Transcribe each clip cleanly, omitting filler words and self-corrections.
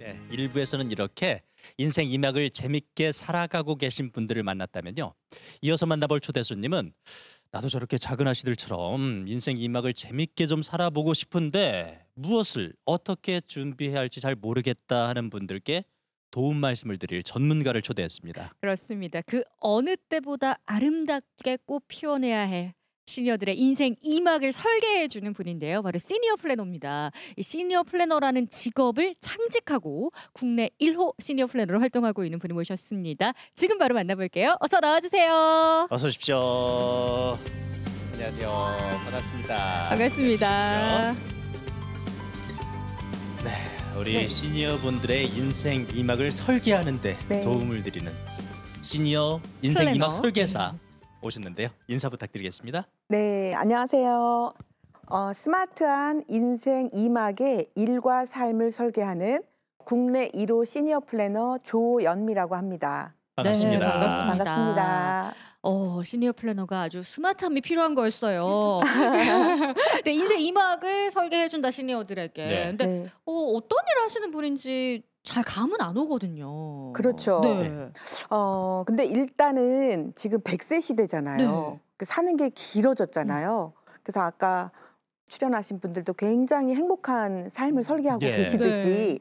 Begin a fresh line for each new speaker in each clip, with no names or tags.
네, 일부에서는 이렇게 인생 2막을 재밌게 살아가고 계신 분들을 만났다면요. 이어서 만나볼 초대 손님은 나도 저렇게 작은 아씨들처럼 인생 2막을 재밌게 좀 살아보고 싶은데 무엇을 어떻게 준비해야 할지 잘 모르겠다 하는 분들께 도움 말씀을 드릴 전문가를 초대했습니다.
그렇습니다. 그 어느 때보다 아름답게 꽃 피워내야 할 시니어들의 인생 2막을 설계해주는 분인데요. 바로 시니어 플래너입니다. 이 시니어 플래너라는 직업을 창직하고 국내 1호 시니어 플래너로 활동하고 있는 분을 모셨습니다. 지금 바로 만나볼게요. 어서 나와주세요.
어서 오십시오. 안녕하세요. 반갑습니다.
반갑습니다.
네, 우리
네.
시니어분들의 인생 2막을 설계하는 데
네.
도움을 드리는 시니어 인생
플래너.
2막 설계사 오셨는데요. 인사 부탁드리겠습니다.
네, 안녕하세요. 스마트한 인생 2막의 일과 삶을 설계하는 국내 1호 시니어 플래너 조연미라고 합니다.
반갑습니다.
네, 반갑습니다.
반갑습니다.
시니어 플래너가 아주 스마트함이 필요한 거였어요. 네, 인생 2막을 설계해준다 시니어들에게.
네.
근데
네,
어떤 일을 하시는 분인지 잘 감은 안 오거든요.
그렇죠.
네.
근데 일단은 지금 100세 시대잖아요.
네.
그 사는 게 길어졌잖아요. 그래서 아까 출연하신 분들도 굉장히 행복한 삶을 설계하고
네.
계시듯이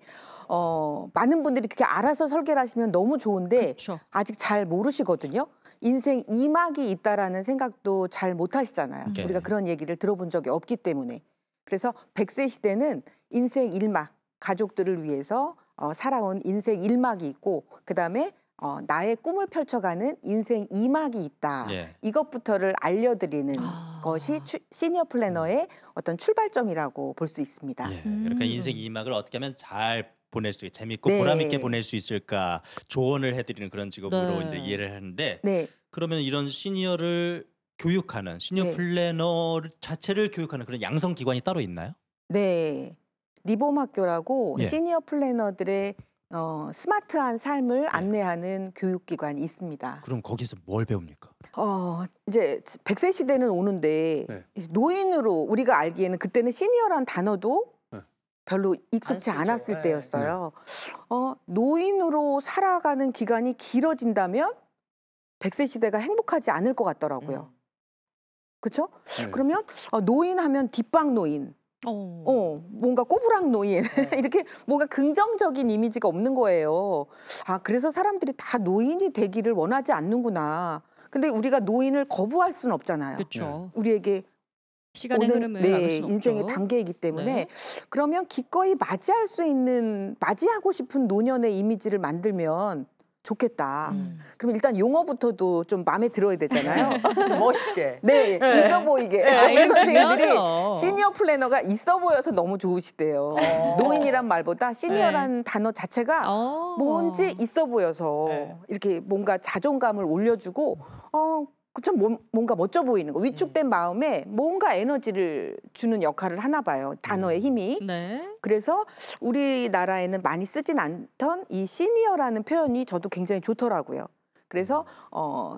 많은 분들이 그렇게 알아서 설계를 하시면 너무 좋은데
그렇죠.
아직 잘 모르시거든요. 인생 2막이 있다라는 생각도 잘 못 하시잖아요.
네.
우리가 그런 얘기를 들어본 적이 없기 때문에. 그래서 100세 시대는 인생 1막, 가족들을 위해서 살아온 인생 1막이 있고 그다음에 나의 꿈을 펼쳐가는 인생 2막이 있다.
네.
이것부터를 알려드리는 것이 시니어 플래너의 어떤 출발점이라고 볼 수 있습니다.
예, 그러니까 인생 2막을 어떻게 하면 잘 보낼 수 있게 재밌고
네.
보람 있게 보낼 수 있을까 조언을 해드리는 그런 직업으로
네.
이제 이해를 하는데
네.
그러면 이런 시니어를 교육하는 시니어
네.
플래너 자체를 교육하는 그런 양성 기관이 따로 있나요?
네. 리봄 학교라고
예.
시니어 플래너들의 스마트한 삶을 안내하는 교육기관이 있습니다.
그럼 거기서 뭘 배웁니까?
이제 100세 시대는 오는데
네.
노인으로 우리가 알기에는 그때는 시니어란 단어도
네.
별로 익숙치
쓰죠.
않았을
네.
때였어요. 노인으로 살아가는 기간이 길어진다면 100세 시대가 행복하지 않을 것 같더라고요. 그렇죠?
네.
그러면 노인하면 뒷방 노인, 뭔가 꼬부랑 노인 이렇게 뭔가 긍정적인 이미지가 없는 거예요. 그래서 사람들이 다 노인이 되기를 원하지 않는구나. 근데 우리가 노인을 거부할 수는 없잖아요.
그렇죠.
우리에게
시간의
오는
흐름을 막을 수는
인생의
없죠.
단계이기 때문에
네.
그러면 기꺼이 맞이하고 싶은 노년의 이미지를 만들면 좋겠다. 그럼 일단 용어부터도 좀 마음에 들어야 되잖아요.
멋있게.
네, 있어 보이게.
이거
선생님들이
중요하죠.
시니어 플래너가 있어 보여서 너무 좋으시대요. 노인이란 말보다 시니어란 단어 자체가 뭔지 있어 보여서
네.
이렇게 뭔가 자존감을 올려주고 좀 뭔가 멋져 보이는 거. 위축된 마음에 뭔가 에너지를 주는 역할을 하나 봐요. 단어의 힘이.
네.
그래서 우리나라에는 많이 쓰진 않던 이 시니어라는 표현이 저도 굉장히 좋더라고요. 그래서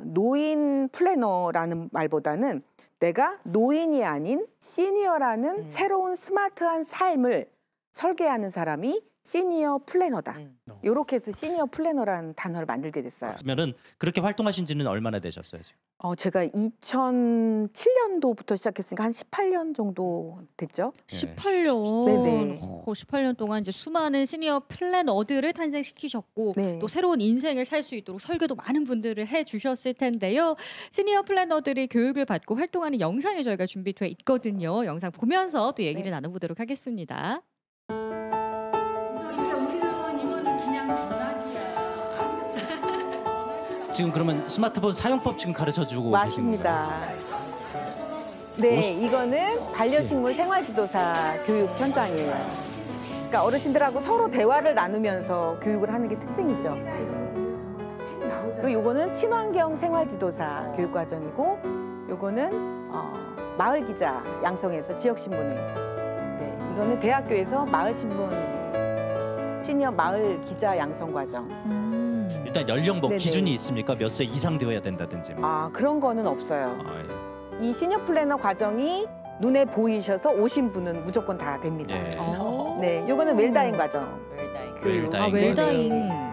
노인 플래너라는 말보다는 내가 노인이 아닌 시니어라는 새로운 스마트한 삶을 설계하는 사람이 시니어 플래너다. 이렇게 해서 시니어 플래너라는 단어를 만들게 됐어요.
그러면은 그렇게 활동하신 지는 얼마나 되셨어요, 지금?
제가 2007년도부터 시작했으니까 한 18년 정도 됐죠.
18년.
네네.
18년 동안 이제 수많은 시니어 플래너들을 탄생시키셨고
네.
또 새로운 인생을 살 수 있도록 설계도 많은 분들을 해주셨을 텐데요. 시니어 플래너들이 교육을 받고 활동하는 영상이 저희가 준비되어 있거든요. 영상 보면서 또 얘기를 나눠보도록 하겠습니다.
진짜 우리는 이거는 그냥 전화기야.
지금 그러면 스마트폰 사용법 지금 가르쳐 주고 계신 건가요?
맞습니다. 네, 이거는 반려식물 생활지도사 교육 현장이에요. 그러니까 어르신들하고 서로 대화를 나누면서 교육을 하는 게 특징이죠. 그리고 요거는 친환경 생활지도사 교육 과정이고, 요거는 마을 기자 양성에서 지역신문에. 네, 이거는 대학교에서 마을신문 시니어 마을 기자 양성 과정.
일단 연령 뭐
네네.
기준이 있습니까? 몇 세 이상 되어야 된다든지. 뭐.
그런 거는 없어요.
예.
이 시니어 플래너 과정이 눈에 보이셔서 오신 분은 무조건 다 됩니다.
예.
네, 요거는 웰다잉 과정.
웰다잉.
웰다잉.
웰다잉.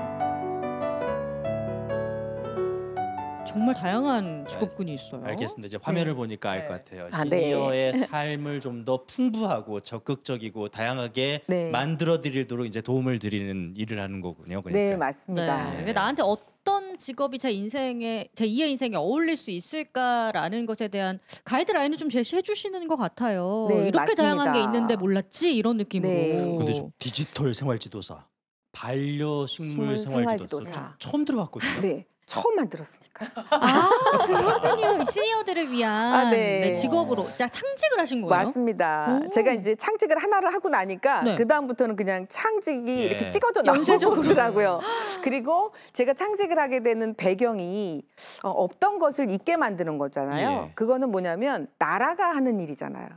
정말 다양한 직업군이 있어요.
알겠습니다. 이제 화면을 보니까 알 것 같아요.
아, 네.
시니어의 삶을 좀 더 풍부하고 적극적이고 다양하게
네.
만들어 드리도록 이제 도움을 드리는 일을 하는 거군요. 그러니까.
네, 맞습니다.
네. 나한테 어떤 직업이 제 2의 인생에 어울릴 수 있을까라는 것에 대한 가이드라인을 좀 제시해 주시는 것 같아요.
네,
이렇게 다양한 게
맞습니다.
있는데 몰랐지 이런 느낌으로.
네.
근데 좀 디지털 생활지도사, 반려식물
식물
생활지도사
생활지도사.
처음 들어봤거든요.
네, 처음 만들었으니까.
아 그렇군요. 시니어들을 위한
아, 네.
네, 직업으로 자, 창직을 하신 거예요?
맞습니다.
오.
제가 이제 창직을 하나를 하고 나니까
네.
그 다음부터는 그냥 창직이
예.
이렇게 찍어져
연쇄적으로.
나오더라고요. 그리고 제가 창직을 하게 되는 배경이 없던 것을 있게 만드는 거잖아요.
예.
그거는 뭐냐면 나라가 하는 일이잖아요.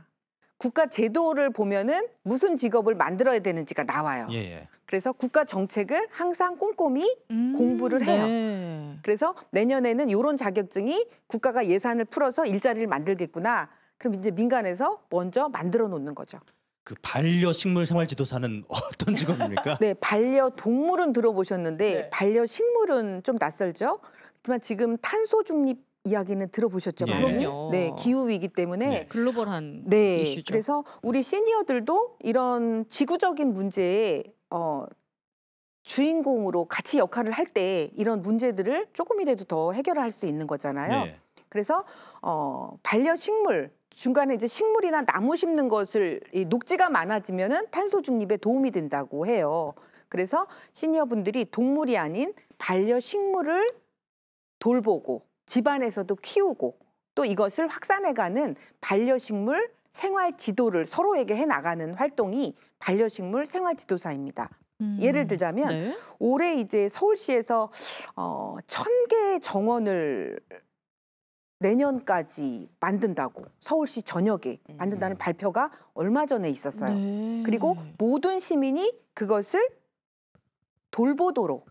국가 제도를 보면은 무슨 직업을 만들어야 되는지가 나와요.
예, 예.
그래서 국가 정책을 항상 꼼꼼히 공부를 해요.
네.
그래서 내년에는 이런 자격증이 국가가 예산을 풀어서 일자리를 만들겠구나. 그럼 이제 민간에서 먼저 만들어 놓는 거죠.
그 반려식물 생활지도사는 어떤 직업입니까?
네, 반려동물은 들어보셨는데
네.
반려식물은 좀 낯설죠. 하지만 지금 탄소 중립 이야기는 들어보셨죠,
예.
많이?
그럼요.
네, 기후 위기 때문에.
네.
글로벌한
네,
이슈죠.
그래서 우리 시니어들도 이런 지구적인 문제에 주인공으로 같이 역할을 할 때 이런 문제들을 조금이라도 더 해결할 수 있는 거잖아요.
네.
그래서 반려식물 중간에 이제 식물이나 나무 심는 것을 이 녹지가 많아지면은 탄소 중립에 도움이 된다고 해요. 그래서 시니어분들이 동물이 아닌 반려식물을 돌보고 집안에서도 키우고 또 이것을 확산해가는 반려식물 생활 지도를 서로에게 해 나가는 활동이 반려식물 생활 지도사입니다. 예를 들자면
네.
올해 이제 서울시에서 1,000개 정원을 내년까지 만든다고 서울시 전역에 만든다는 발표가 얼마 전에 있었어요.
네.
그리고 모든 시민이 그것을 돌보도록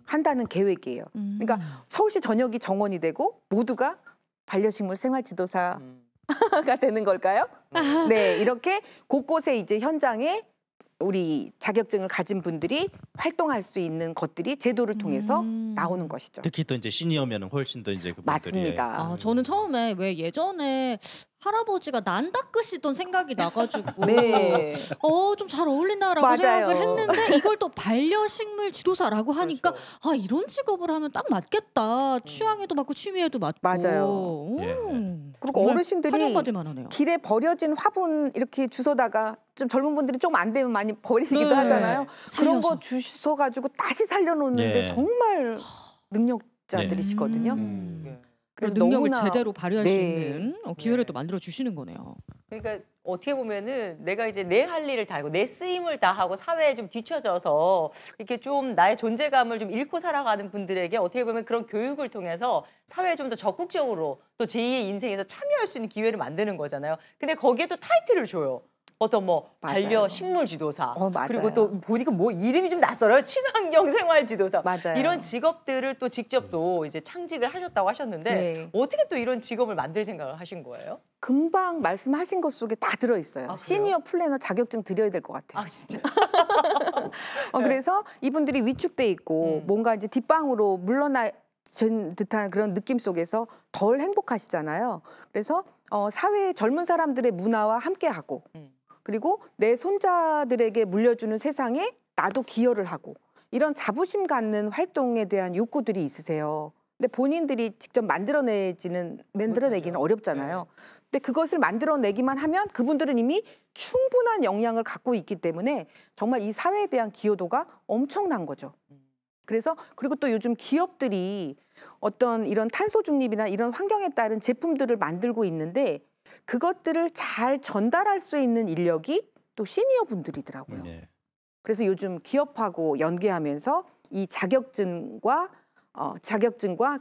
한다는 계획이에요. 그러니까 서울시 전역이 정원이 되고 모두가 반려식물 생활지도사가 되는 걸까요? 네, 이렇게 곳곳에 이제 현장에 우리 자격증을 가진 분들이 활동할 수 있는 것들이 제도를 통해서 나오는 것이죠.
특히 또 이제 시니어면은 훨씬 더 이제 그분들이
맞습니다.
아, 저는 처음에 왜 예전에 할아버지가 난 닦으시던 생각이 나가지고
네.
좀 잘 어울린다라고
맞아요.
생각을 했는데 이걸 또 반려식물 지도사라고 하니까
그렇죠.
아 이런 직업을 하면 딱 맞겠다. 취향에도 맞고 취미에도 맞고.
맞아요.
오,
예.
그리고
정말
어르신들이
환영받을 만하네요.
길에 버려진 화분 이렇게 주워다가 좀 젊은 분들이 좀 안 되면 많이 버리시기도
네.
하잖아요. 그런
살려서.
거 주워가지고 다시 살려놓는데
예.
정말 능력자들이시거든요.
그래서
그래서
능력을
너무나-
제대로 발휘할 수
네.
있는 기회를
네.
또 만들어 주시는 거네요.
그러니까 어떻게 보면은 내가 이제 내 할 일을 다 하고 내 쓰임을 다 하고 사회에 좀 뒤처져서 이렇게 좀 나의 존재감을 좀 잃고 살아가는 분들에게 어떻게 보면 그런 교육을 통해서 사회에 좀 더 적극적으로 또 제2의 인생에서 참여할 수 있는 기회를 만드는 거잖아요. 근데 거기에 또 타이틀을 줘요. 어떤 뭐
맞아요.
반려식물 지도사
맞아요.
그리고 또 보니까 뭐 이름이 좀 낯설어요. 친환경 생활 지도사
맞아요.
이런 직업들을 또 직접 또 이제 창직을 하셨다고 하셨는데
네.
어떻게 또 이런 직업을 만들 생각을 하신 거예요?
금방 말씀하신 것 속에 다 들어있어요.
아, 그래요?
시니어 플래너 자격증 드려야 될 것 같아요.
아 진짜.
그래서 이분들이 위축돼 있고 뭔가 이제 뒷방으로 물러나 전 듯한 그런 느낌 속에서 덜 행복하시잖아요. 그래서 사회의 젊은 사람들의 문화와 함께하고 그리고 내 손자들에게 물려주는 세상에 나도 기여를 하고 이런 자부심 갖는 활동에 대한 욕구들이 있으세요. 근데 본인들이 직접 만들어내기는 어렵잖아요. 근데 그것을 만들어내기만 하면 그분들은 이미 충분한 역량을 갖고 있기 때문에 정말 이 사회에 대한 기여도가 엄청난 거죠. 그래서 그리고 또 요즘 기업들이 어떤 이런 탄소 중립이나 이런 환경에 따른 제품들을 만들고 있는데 그것들을 잘 전달할 수 있는 인력이 또 시니어 분들이더라고요.
네.
그래서 요즘 기업하고 연계하면서 이 자격증과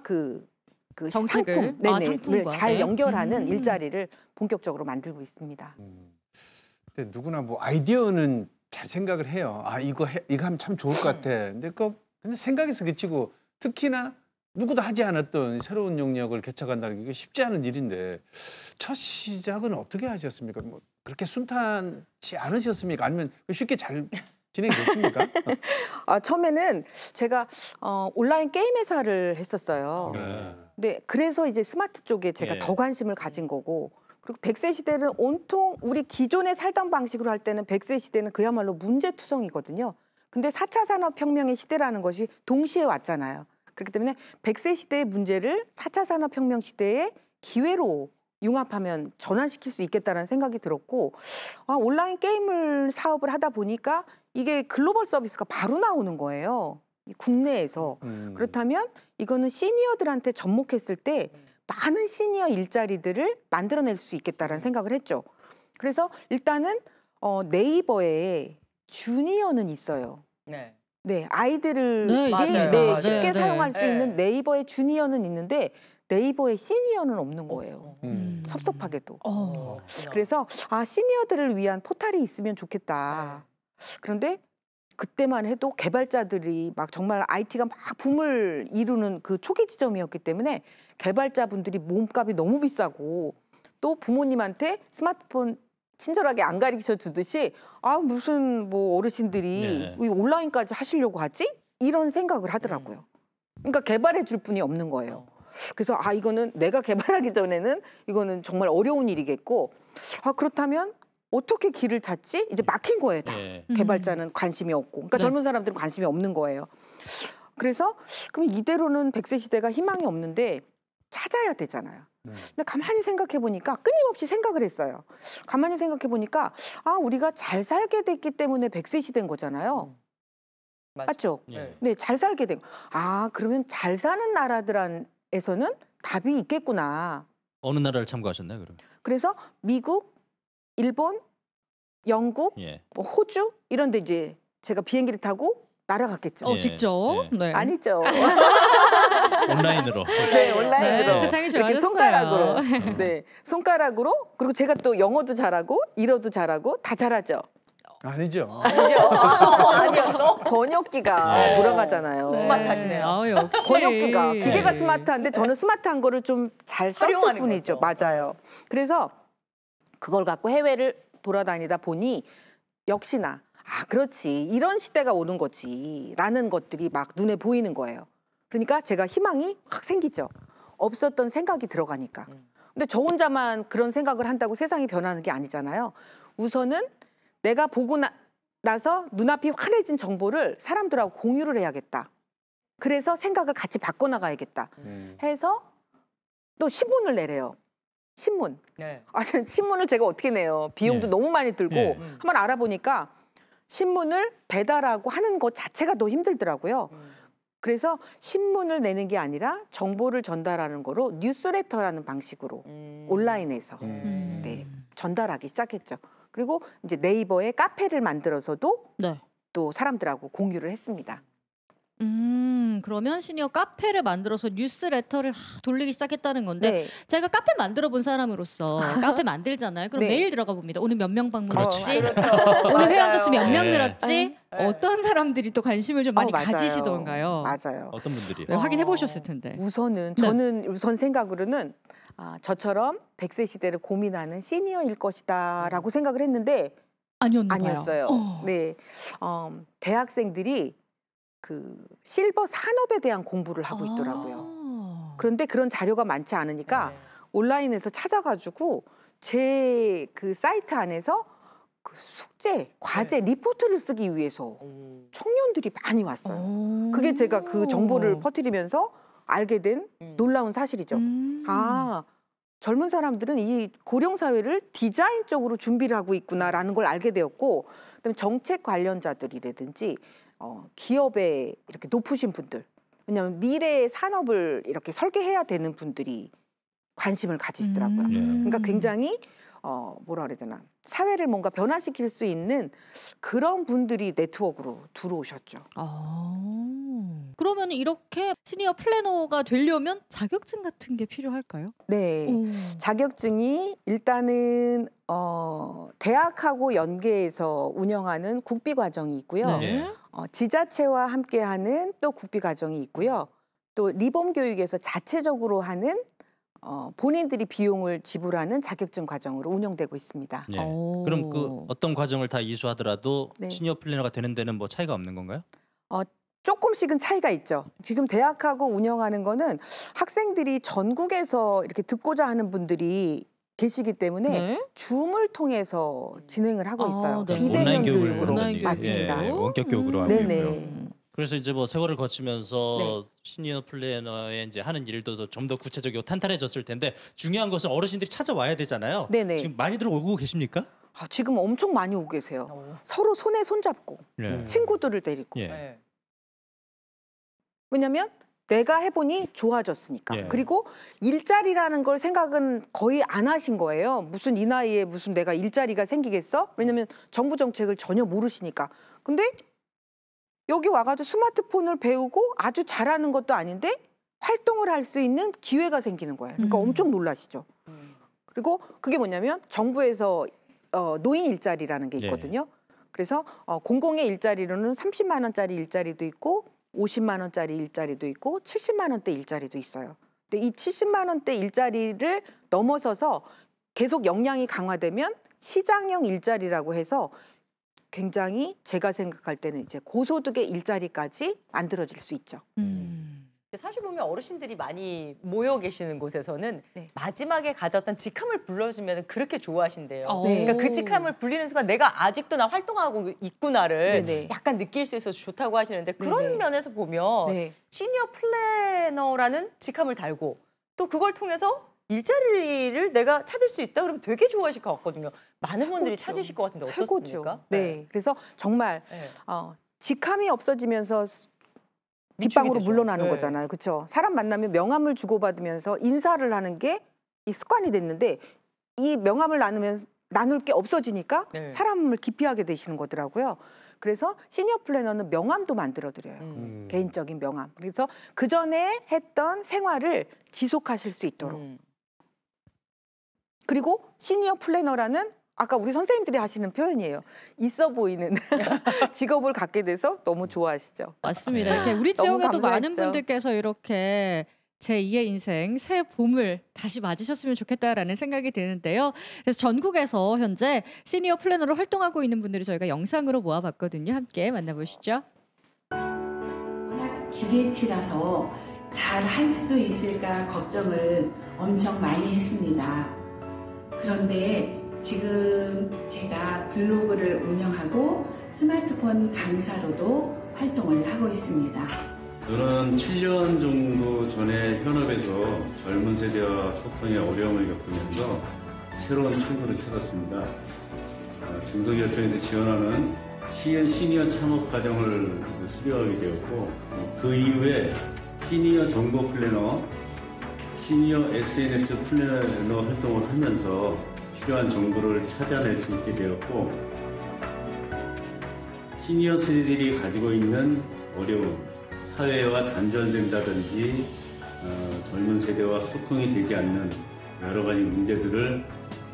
그
정책을?
상품,
아,
네네,
상품과.
잘
네.
연결하는 일자리를 본격적으로 만들고 있습니다.
근데 누구나 뭐 아이디어는 잘 생각을 해요. 아 이거 하면 참 좋을 것 같아. 근데 생각에서 그치고 특히나 누구도 하지 않았던 새로운 영역을 개척한다는 게 쉽지 않은 일인데 첫 시작은 어떻게 하셨습니까? 뭐 그렇게 순탄치 않으셨습니까? 아니면 쉽게 잘 진행됐습니까?
처음에는 제가 온라인 게임 회사를 했었어요.
네.
네, 그래서 이제 스마트 쪽에 제가
예.
더 관심을 가진 거고, 그리고 100세 시대는 온통 우리 기존에 살던 방식으로 할 때는 100세 시대는 그야말로 문제투성이거든요. 근데 4차 산업혁명의 시대라는 것이 동시에 왔잖아요. 그렇기 때문에 100세 시대의 문제를 4차 산업혁명 시대의 기회로 융합하면 전환시킬 수 있겠다는 생각이 들었고, 온라인 게임을 사업을 하다 보니까 이게 글로벌 서비스가 바로 나오는 거예요. 국내에서. 그렇다면 이거는 시니어들한테 접목했을 때 많은 시니어 일자리들을 만들어낼 수 있겠다라는 생각을 했죠. 그래서 일단은 네이버에 주니어는 있어요.
네.
네, 아이들을
네,
있어요.
네,
맞아요.
쉽게
네,
사용할
네.
수 있는 네이버에 주니어는 있는데 네이버에 시니어는 없는 거예요.
음.
섭섭하게도.
그렇구나.
그래서 시니어들을 위한 포탈이 있으면 좋겠다. 그런데 그때만 해도 개발자들이 막 정말 IT가 막 붐을 이루는 그 초기 지점이었기 때문에 개발자분들이 몸값이 너무 비싸고 또 부모님한테 스마트폰 친절하게 안 가르쳐 주듯이 무슨 뭐 어르신들이
네.
왜 온라인까지 하시려고 하지? 이런 생각을 하더라고요. 그러니까 개발해 줄 분이 없는 거예요. 그래서 이거는 내가 개발하기 전에는 이거는 정말 어려운 일이겠고 그렇다면 어떻게 길을 찾지? 이제 막힌 거예요, 다.
예.
개발자는 관심이 없고. 그러니까
네.
젊은 사람들은 관심이 없는 거예요. 그래서 그럼 이대로는 100세 시대가 희망이 없는데 찾아야 되잖아요. 근데 가만히 생각해 보니까 끊임없이 생각을 했어요. 가만히 생각해 보니까 우리가 잘 살게 됐기 때문에 100세 시대인 거잖아요. 맞죠?
예.
네, 잘 살게 된. 그러면 잘 사는 나라들에서는 답이 있겠구나.
어느 나라를 참고하셨나요, 그러면?
그래서 미국, 일본, 영국,
예.
뭐 호주 이런 데 이제 제가 비행기를 타고 날아갔겠죠.
예.
직접.
예.
네.
아니죠.
온라인으로.
네, 온라인으로.
네,
세상이
이렇게
좋아졌어요.
손가락으로. 네, 손가락으로. 그리고 제가 또 영어도 잘하고 일어도 잘하고 다 잘하죠.
아니죠.
아니죠? 아니었어?
번역기가
예.
돌아가잖아요.
스마트하시네요.
역시.
번역기가 기계가
네.
스마트한데 저는 스마트한 거를 좀 잘 썼을
활용하는
뿐이죠.
거죠.
맞아요. 그래서 그걸 갖고 해외를 돌아다니다 보니 역시나 그렇지 이런 시대가 오는 거지라는 것들이 막 눈에 보이는 거예요. 그러니까 제가 희망이 확 생기죠. 없었던 생각이 들어가니까. 근데 저 혼자만 그런 생각을 한다고 세상이 변하는 게 아니잖아요. 우선은 내가 보고 나서 눈앞이 환해진 정보를 사람들하고 공유를 해야겠다. 그래서 생각을 같이 바꿔나가야겠다 해서 또 신문을 내래요. 신문.
네.
신문을 제가 어떻게 내요? 비용도
예.
너무 많이 들고
예.
한번 알아보니까 신문을 배달하고 하는 것 자체가 더 힘들더라고요. 그래서 신문을 내는 게 아니라 정보를 전달하는 거로 뉴스레터라는 방식으로 온라인에서 네, 전달하기 시작했죠. 그리고 이제 네이버에 카페를 만들어서도
네.
또 사람들하고 공유를 했습니다.
그러면 시니어 카페를 만들어서 뉴스레터를 돌리기 시작했다는 건데
네.
제가 카페 만들어 본 사람으로서 카페 만들잖아요. 그럼
네.
메일 들어가 봅니다. 오늘 몇 명 방문했지?
그렇죠.
오늘 회원 수 몇 명
네.
늘었지? 어떤 사람들이 또 관심을 좀 많이
맞아요.
가지시던가요?
맞아요.
어떤 분들이요?
네, 확인해 보셨을 텐데.
우선은
네.
저는 우선 생각으로는 저처럼 100세 시대를 고민하는 시니어일 것이다라고 생각을 했는데
아니었나 봐요.
아니었어요. 네, 대학생들이 그 실버 산업에 대한 공부를 하고 있더라고요. 그런데 그런 자료가 많지 않으니까 온라인에서 찾아가지고 제 그 사이트 안에서 그 숙제, 과제, 리포트를 쓰기 위해서 청년들이 많이 왔어요. 그게 제가 그 정보를 퍼뜨리면서 알게 된 놀라운 사실이죠. 젊은 사람들은 이 고령 사회를 디자인 쪽으로 준비를 하고 있구나라는 걸 알게 되었고, 그다음에 정책 관련자들이라든지 기업에 이렇게 높으신 분들, 왜냐하면 미래의 산업을 이렇게 설계해야 되는 분들이 관심을 가지시더라고요. 그러니까 굉장히 뭐라 그래야 되나, 사회를 뭔가 변화시킬 수 있는 그런 분들이 네트워크로 들어오셨죠.
그러면 이렇게 시니어 플래너가 되려면 자격증 같은 게 필요할까요?
네, 자격증이 일단은 대학하고 연계해서 운영하는 국비 과정이 있고요.
네.
지자체와 함께하는 또 국비 과정이 있고요. 또 리봄 교육에서 자체적으로 하는 본인들이 비용을 지불하는 자격증 과정으로 운영되고 있습니다.
예.
오.
그럼 그 어떤 과정을 다 이수하더라도
네.
시니어 플래너가 되는 데는 뭐 차이가 없는 건가요?
조금씩은 차이가 있죠. 지금 대학하고 운영하는 거는 학생들이 전국에서 이렇게 듣고자 하는 분들이 계시기 때문에
네?
줌을 통해서 진행을 하고 있어요.
네.
그러니까
비대면
온라인 교육을
교육으로.
그런
온라인
맞습니다.
교육으로.
원격 교육으로 하고
네네.
있고요. 그래서 이제 뭐 세월을 거치면서
네.
시니어 플래너의 이제 하는 일도 좀 더 구체적이고 탄탄해졌을 텐데 중요한 것은 어르신들이 찾아와야 되잖아요.
네네.
지금 많이들 오고 계십니까?
지금 엄청 많이 오고 계세요. 서로 손에 손잡고
예.
친구들을 데리고.
예.
네.
왜냐면 내가 해보니 좋아졌으니까.
예.
그리고 일자리라는 걸 생각은 거의 안 하신 거예요. 무슨 이 나이에 무슨 내가 일자리가 생기겠어? 왜냐면 정부 정책을 전혀 모르시니까. 근데 여기 와가지고 스마트폰을 배우고 아주 잘하는 것도 아닌데 활동을 할 수 있는 기회가 생기는 거예요. 그러니까 엄청 놀라시죠. 그리고 그게 뭐냐면 정부에서 노인 일자리라는 게
예.
있거든요. 그래서 공공의 일자리로는 30만 원짜리 일자리도 있고 50만 원짜리 일자리도 있고 70만 원대 일자리도 있어요. 근데 이 70만 원대 일자리를 넘어서서 계속 역량이 강화되면 시장형 일자리라고 해서 굉장히 제가 생각할 때는 이제 고소득의 일자리까지 만들어질 수 있죠.
사실 보면 어르신들이 많이 모여 계시는 곳에서는
네.
마지막에 가졌던 직함을 불러주면 그렇게 좋아하신대요.
네.
그러니까 그 직함을 불리는 순간 내가 아직도 나 활동하고 있구나를
네네.
약간 느낄 수 있어서 좋다고 하시는데 그런
네네.
면에서 보면
네.
시니어 플래너라는 직함을 달고 또 그걸 통해서 일자리를 내가 찾을 수 있다 그러면 되게 좋아하실 것 같거든요. 많은 분들이
최고죠.
찾으실 것 같은데
최고죠.
어떻습니까?
네. 그래서 정말
네.
직함이 없어지면서
위축이
뒷방으로
되죠.
물러나는
네.
거잖아요. 그렇죠? 사람 만나면 명함을 주고받으면서 인사를 하는 게 이 습관이 됐는데 이 명함을 나눌 게 없어지니까
네.
사람을 기피하게 되시는 거더라고요. 그래서 시니어 플래너는 명함도 만들어 드려요. 개인적인 명함. 그래서 그 전에 했던 생활을 지속하실 수 있도록. 그리고 시니어 플래너라는 아까 우리 선생님들이 하시는 표현이에요. 있어 보이는 직업을 갖게 돼서 너무 좋아하시죠.
맞습니다. 이렇게 우리
너무
지역에도 많은
감사했죠.
분들께서 이렇게 제2의 인생 새 봄을 다시 맞으셨으면 좋겠다라는 생각이 드는데요. 그래서 전국에서 현재 시니어 플래너로 활동하고 있는 분들을 저희가 영상으로 모아봤거든요. 함께 만나보시죠.
워낙 기계치라서 잘 할 수 있을까 걱정을 엄청 많이 했습니다. 그런데 지금 제가 블로그를 운영하고 스마트폰 강사로도 활동을 하고 있습니다.
저는 7년 정도 전에 현업에서 젊은 세대와 소통에 어려움을 겪으면서 새로운 친구를 찾았습니다. 중소기업청에서 지원하는 시니어 창업 과정을 수료하게 되었고 그 이후에 시니어 정보 플래너, 시니어 SNS 플래너 활동을 하면서 필요한 정보를 찾아낼 수 있게 되었고 시니어 세대들이 가지고 있는 어려움, 사회와 단절된다든지 젊은 세대와 소통이 되지 않는 여러 가지 문제들을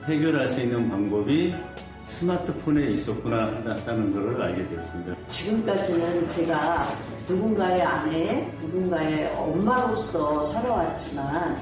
해결할 수 있는 방법이 스마트폰에 있었구나 하는 것을 알게 되었습니다.
지금까지는 제가 누군가의 아내, 누군가의 엄마로서 살아왔지만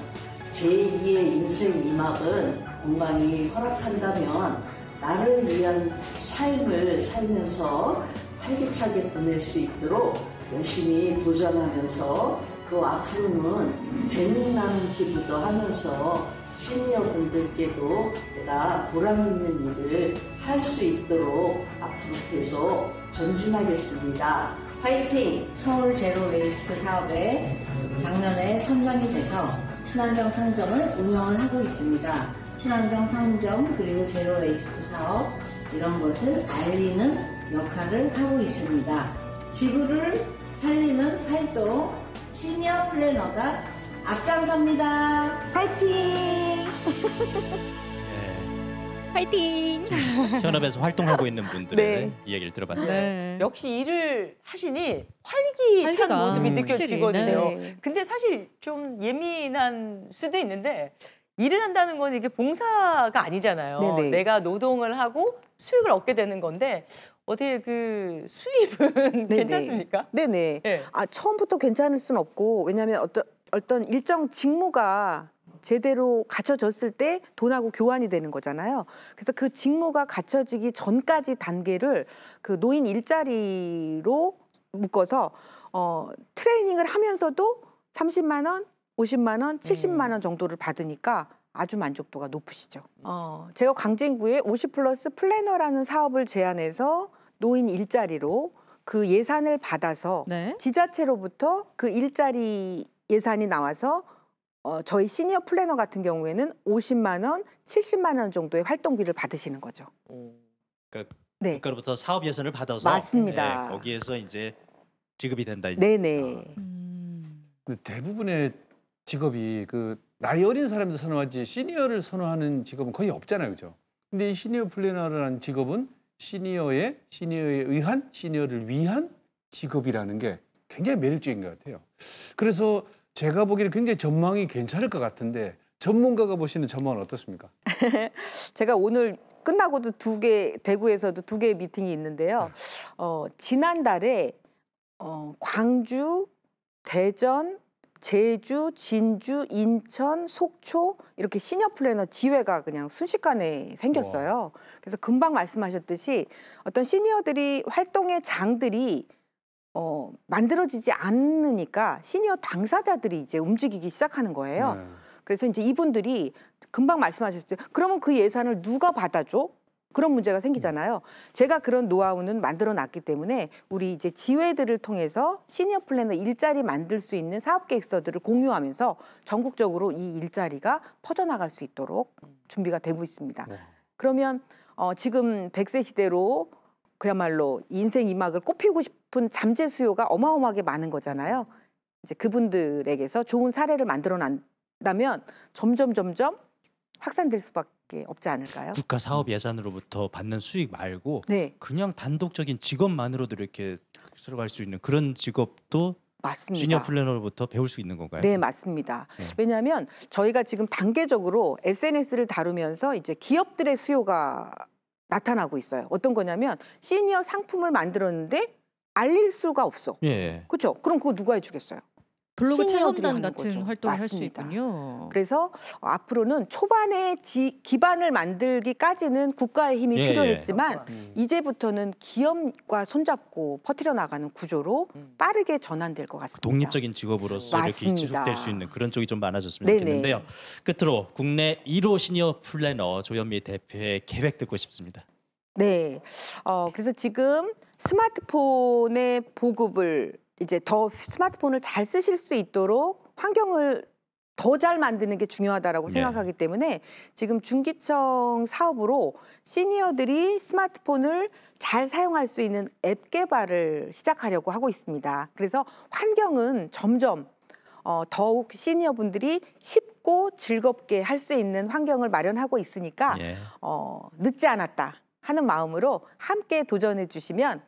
제2의 인생 2막은 건강이 허락한다면 나를 위한 삶을 살면서 활기차게 보낼 수 있도록 열심히 도전하면서 그 앞으로는 재능나는 기부도 하면서 시니어 분들께도 내가 보람 있는 일을 할 수 있도록 앞으로 계속 전진하겠습니다. 화이팅! 서울 제로 웨이스트 사업에 작년에 선정이 돼서 친환경 상점을 운영을 하고 있습니다. 친환경 상점 그리고 제로 웨이스트 사업 이런 것을 알리는 역할을 하고 있습니다. 지구를 살리는 활동 시니어 플래너가 앞장섭니다. 화이팅!
파이팅!
현업에서 활동하고 있는 분들의
네.
이야기를 들어봤어요.
네.
역시 일을 하시니 활기찬
활기가
모습이 느껴지거든요.
네.
근데 사실 좀 예민한 수도 있는데 일을 한다는 건 이게 봉사가 아니잖아요.
네네.
내가 노동을 하고 수익을 얻게 되는 건데 어떻게 그 수입은
네네.
괜찮습니까?
네네.
네.
처음부터 괜찮을 수는 없고 왜냐하면 어떤 일정 직무가 제대로 갖춰졌을 때 돈하고 교환이 되는 거잖아요. 그래서 그 직무가 갖춰지기 전까지 단계를 그 노인 일자리로 묶어서 트레이닝을 하면서도 30만 원, 50만 원, 70만 원 정도를 받으니까 아주 만족도가 높으시죠. 제가 광진구에 50+ 플래너라는 사업을 제안해서 노인 일자리로 그 예산을 받아서
네.
지자체로부터 그 일자리 예산이 나와서 저희 시니어 플래너 같은 경우에는 50만 원, 70만 원 정도의 활동비를 받으시는 거죠.
그러니까
네,
국가로부터 사업 예산을 받아서
맞습니다.
네, 거기에서 이제 지급이 된다.
네네.
근데 대부분의 직업이 그 나이 어린 사람들 선호하지 시니어를 선호하는 직업은 거의 없잖아요, 그죠? 근데 이 시니어 플래너라는 직업은 시니어에 의한 시니어를 위한 직업이라는 게 굉장히 매력적인 것 같아요. 그래서 제가 보기에는 굉장히 전망이 괜찮을 것 같은데 전문가가 보시는 전망은 어떻습니까?
제가 오늘 끝나고도 대구에서도 2개의 미팅이 있는데요. 지난달에 광주, 대전, 제주, 진주, 인천, 속초 이렇게 시니어 플래너 지회가 그냥 순식간에 생겼어요. 그래서 금방 말씀하셨듯이 어떤 시니어들이 활동의 장들이 만들어지지 않으니까 시니어 당사자들이 이제 움직이기 시작하는 거예요.
네.
그래서 이제 이분들이 금방 말씀하셨죠. 그러면 그 예산을 누가 받아줘? 그런 문제가 생기잖아요. 제가 그런 노하우는 만들어 놨기 때문에 우리 이제 지회들을 통해서 시니어 플래너 일자리 만들 수 있는 사업 계획서들을 공유하면서 전국적으로 이 일자리가 퍼져나갈 수 있도록 준비가 되고 있습니다.
네.
그러면 지금 100세 시대로 그야말로 인생 2막을 꽃피우고 싶은 잠재 수요가 어마어마하게 많은 거잖아요. 이제 그분들에게서 좋은 사례를 만들어 낸다면 점점 확산될 수밖에 없지 않을까요?
국가 사업 예산으로부터 받는 수익 말고
네,
그냥 단독적인 직업만으로도 이렇게 들어갈 수 있는 그런 직업도
맞습니다.
시니어 플래너로부터 배울 수 있는 건가요?
네, 맞습니다.
네.
왜냐하면 저희가 지금 단계적으로 SNS를 다루면서 이제 기업들의 수요가 나타나고 있어요. 어떤 거냐면 시니어 상품을 만들었는데 알릴 수가 없어.
예.
그렇죠? 그럼 그거 누가 해주겠어요?
블로그
시니어들이
체험단
하는
같은
거죠.
활동을 할 수
맞습니다.
있군요.
그래서 앞으로는 초반에 기반을 만들기까지는 국가의 힘이
예,
필요했지만 이제부터는 기업과 손잡고 퍼뜨려 나가는 구조로 빠르게 전환될 것 같습니다.
독립적인 직업으로서 이렇게
맞습니다.
지속될 수 있는 그런 쪽이 좀 많아졌으면
네네.
좋겠는데요. 끝으로 국내 1호 시니어 플래너 조현미 대표의 계획 듣고 싶습니다.
네. 그래서 지금 스마트폰의 보급을 이제 더 스마트폰을 잘 쓰실 수 있도록 환경을 더 잘 만드는 게 중요하다라고
네.
생각하기 때문에 지금 중기청 사업으로 시니어들이 스마트폰을 잘 사용할 수 있는 앱 개발을 시작하려고 하고 있습니다. 그래서 환경은 점점 더욱 시니어분들이 쉽고 즐겁게 할 수 있는 환경을 마련하고 있으니까
예.
늦지 않았다 하는 마음으로 함께 도전해 주시면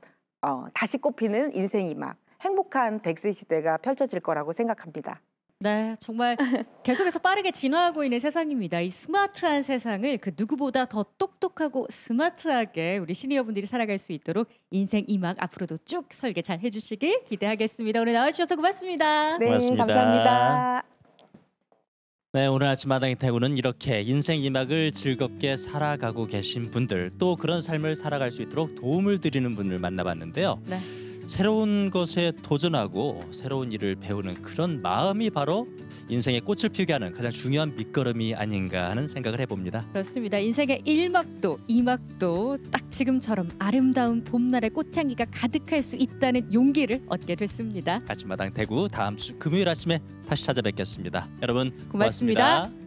다시 꽃피는 인생 2막 행복한 100세 시대가 펼쳐질 거라고 생각합니다.
네, 정말 계속해서 빠르게 진화하고 있는 세상입니다. 이 스마트한 세상을 그 누구보다 더 똑똑하고 스마트하게 우리 시니어분들이 살아갈 수 있도록 인생 2막 앞으로도 쭉 설계 잘 해주시길 기대하겠습니다. 오늘 나와주셔서 고맙습니다.
네,
고맙습니다.
감사합니다.
네, 오늘 아침 마당의 태구는 이렇게 인생 2막을 즐겁게 살아가고 계신 분들 또 그런 삶을 살아갈 수 있도록 도움을 드리는 분을 만나봤는데요.
네.
새로운 것에 도전하고 새로운 일을 배우는 그런 마음이 바로 인생의 꽃을 피우게 하는 가장 중요한 밑거름이 아닌가 하는 생각을 해봅니다.
그렇습니다. 인생의 1막도 2막도 딱 지금처럼 아름다운 봄날의 꽃향기가 가득할 수 있다는 용기를 얻게 됐습니다.
아침마당 대구 다음 주 금요일 아침에 다시 찾아뵙겠습니다. 여러분
고맙습니다.
고맙습니다.